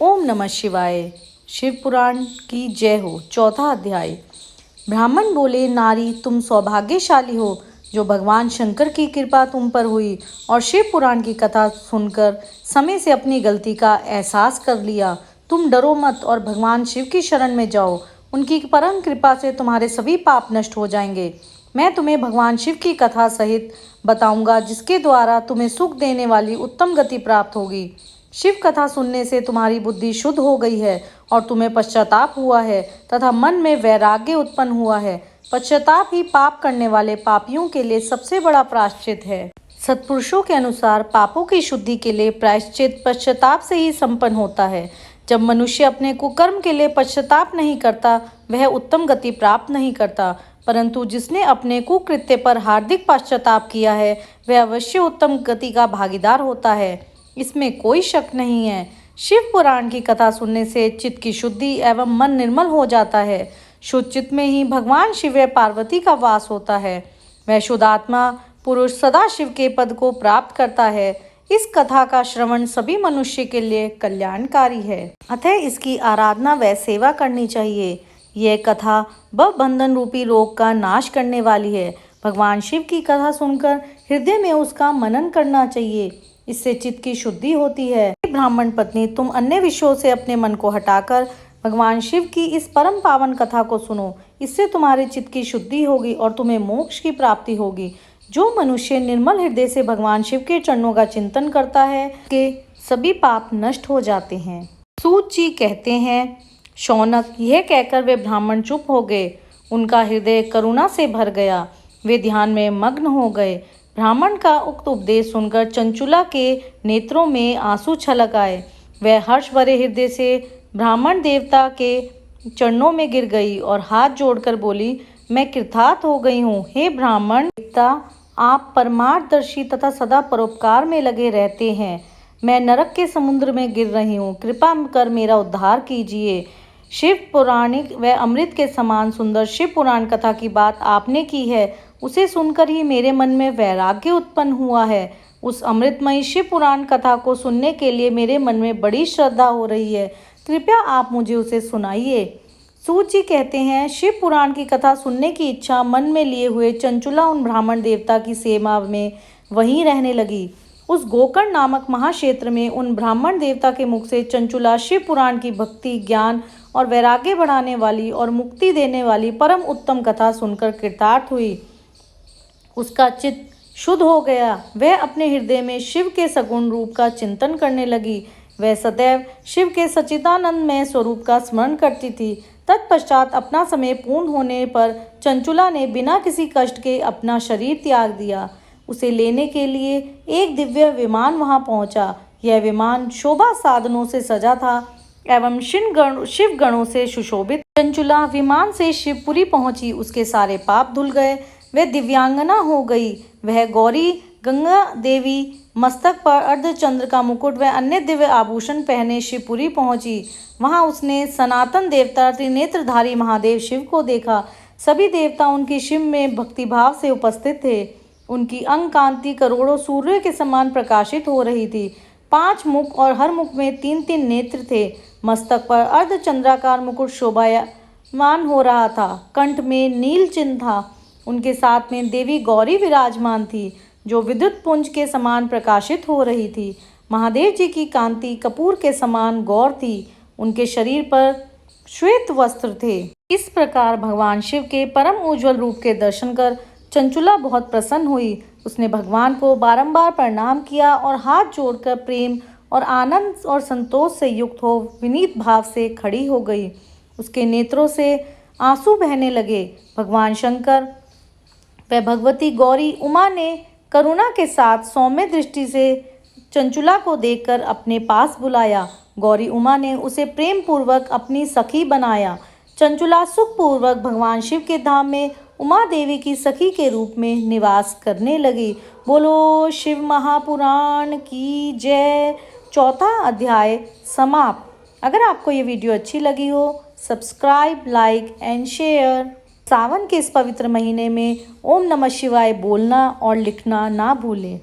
ओम नमः शिवाय। शिव पुराण की जय हो। चौथा अध्याय। ब्राह्मण बोले, नारी तुम सौभाग्यशाली हो जो भगवान शंकर की कृपा तुम पर हुई और शिव पुराण की कथा सुनकर समय से अपनी गलती का एहसास कर लिया। तुम डरो मत और भगवान शिव की शरण में जाओ। उनकी परम कृपा से तुम्हारे सभी पाप नष्ट हो जाएंगे। मैं तुम्हें भगवान शिव की कथा सहित बताऊंगा, जिसके द्वारा तुम्हें सुख देने वाली उत्तम गति प्राप्त होगी। शिव कथा सुनने से तुम्हारी बुद्धि शुद्ध हो गई है और तुम्हें पश्चाताप हुआ है तथा मन में वैराग्य उत्पन्न हुआ है। पश्चाताप ही पाप करने वाले पापियों के लिए सबसे बड़ा प्रायश्चित है। सत्पुरुषों के अनुसार पापों की शुद्धि के लिए प्रायश्चित पश्चाताप से ही संपन्न होता है। जब मनुष्य अपने कुकर्म के लिए पश्चाताप नहीं करता, वह उत्तम गति प्राप्त नहीं करता, परंतु जिसने अपने कुकृत्य पर हार्दिक पश्चाताप किया है, वह अवश्य उत्तम गति का भागीदार होता है। इसमें कोई शक नहीं है। शिव पुराण की कथा सुनने से चित्त की शुद्धि एवं मन निर्मल हो जाता है। शुद्ध चित्त में ही भगवान शिव व पार्वती का वास होता है। वह शुद्धात्मा पुरुष सदा शिव के पद को प्राप्त करता है। इस कथा का श्रवण सभी मनुष्य के लिए कल्याणकारी है, अतः इसकी आराधना व सेवा करनी चाहिए। यह कथा बंधन रूपी रोग का नाश करने वाली है। भगवान शिव की कथा सुनकर हृदय में उसका मनन करना चाहिए। इससे चित्त की शुद्धि होती है। ब्राह्मण पत्नी, तुम अन्य विषयों से अपने मन को हटाकर भगवान शिव की इस परम पावन कथा को सुनो। इससे तुम्हारे चित्त की शुद्धि होगी और तुम्हें मोक्ष की प्राप्ति होगी। जो मनुष्य निर्मल हृदय से भगवान शिव के चरणों का चिंतन करता है, के सभी पाप नष्ट हो जाते हैं। सूत जी कहते हैं, शौनक, यह कहकर वे ब्राह्मण चुप हो गए। उनका हृदय करुणा से भर गया। वे ध्यान में मग्न हो गए। ब्राह्मण का उक्त उपदेश सुनकर चंचुला के नेत्रों में आंसू छलक आए। वह हर्ष भरे हृदय से ब्राह्मण देवता के चरणों में गिर गई और हाथ जोड़कर बोली, मैं कृतार्थ हो गई हूँ। हे ब्राह्मण देवता, आप परमार्थदर्शी तथा सदा परोपकार में लगे रहते हैं। मैं नरक के समुद्र में गिर रही हूँ। कृपा कर मेरा उद्धार कीजिए। शिव पुराणिक व अमृत के समान सुंदर शिव पुराण कथा की बात आपने की है, उसे सुनकर ही मेरे मन में वैराग्य उत्पन्न हुआ है। उस अमृतमयी शिव पुराण कथा को सुनने के लिए मेरे मन में बड़ी श्रद्धा हो रही है। कृपया आप मुझे उसे सुनाइए। सूत जी कहते हैं, शिव पुराण की कथा सुनने की इच्छा मन में लिए हुए चंचुला उन ब्राह्मण देवता की सेवा में वहीं रहने लगी। उस गोकर्ण नामक महाक्षेत्र में उन ब्राह्मण देवता के मुख से चंचुला शिव पुराण की भक्ति, ज्ञान और वैराग्य बढ़ाने वाली और मुक्ति देने वाली परम उत्तम कथा सुनकर कृतार्थ हुई। उसका चित्त शुद्ध हो गया। वह अपने हृदय में शिव के सगुण रूप का चिंतन करने लगी। वह सदैव शिव के सच्चिदानंदमय स्वरूप का स्मरण करती थी। तत्पश्चात अपना समय पूर्ण होने पर चंचुला ने बिना किसी कष्ट के अपना शरीर त्याग दिया। उसे लेने के लिए एक दिव्य विमान वहां पहुंचा। यह विमान शोभा साधनों से सजा था एवं शिव गणों से सुशोभित। चंचुला विमान से शिवपुरी पहुंची। उसके सारे पाप धुल गए। वह दिव्यांगना हो गई। वह गौरी गंगा देवी मस्तक पर अर्धचंद्र का मुकुट व अन्य दिव्य आभूषण पहने शिवपुरी पहुंची। वहां उसने सनातन देवता त्रिनेत्रधारी महादेव शिव को देखा। सभी देवता उनकी शिव में भक्तिभाव से उपस्थित थे। उनकी अंग कांति करोड़ों सूर्य के समान प्रकाशित हो रही थी। 5 मुख और हर मुख में 3-3 नेत्र थे। मस्तक पर अर्धचंद्राकार मुकुट शोभायमान हो रहा था। कंठ में नील चिन्ह था। उनके साथ में देवी गौरी विराजमान थी, जो विद्युत पुंज के समान प्रकाशित हो रही थी। महादेव जी की कांति कपूर के समान गौर थी। उनके शरीर पर श्वेत वस्त्र थे। इस प्रकार भगवान शिव के परम उज्ज्वल रूप के दर्शन कर चंचुला बहुत प्रसन्न हुई। उसने भगवान को बारंबार प्रणाम किया और हाथ जोड़कर प्रेम और आनंद और संतोष से युक्त हो विनीत भाव से खड़ी हो गई। उसके नेत्रों से आंसू बहने लगे। भगवान शंकर व भगवती गौरी उमा ने करुणा के साथ सौम्य दृष्टि से चंचुला को देखकर अपने पास बुलाया। गौरी उमा ने उसे प्रेम पूर्वक अपनी सखी बनाया। चंचुला सुखपूर्वक भगवान शिव के धाम में उमा देवी की सखी के रूप में निवास करने लगी। बोलो शिव महापुराण की जय। चौथा अध्याय समाप्त। अगर आपको ये वीडियो अच्छी लगी हो, सब्सक्राइब, लाइक एंड शेयर। सावन के इस पवित्र महीने में ओम नमः शिवाय बोलना और लिखना ना भूलें।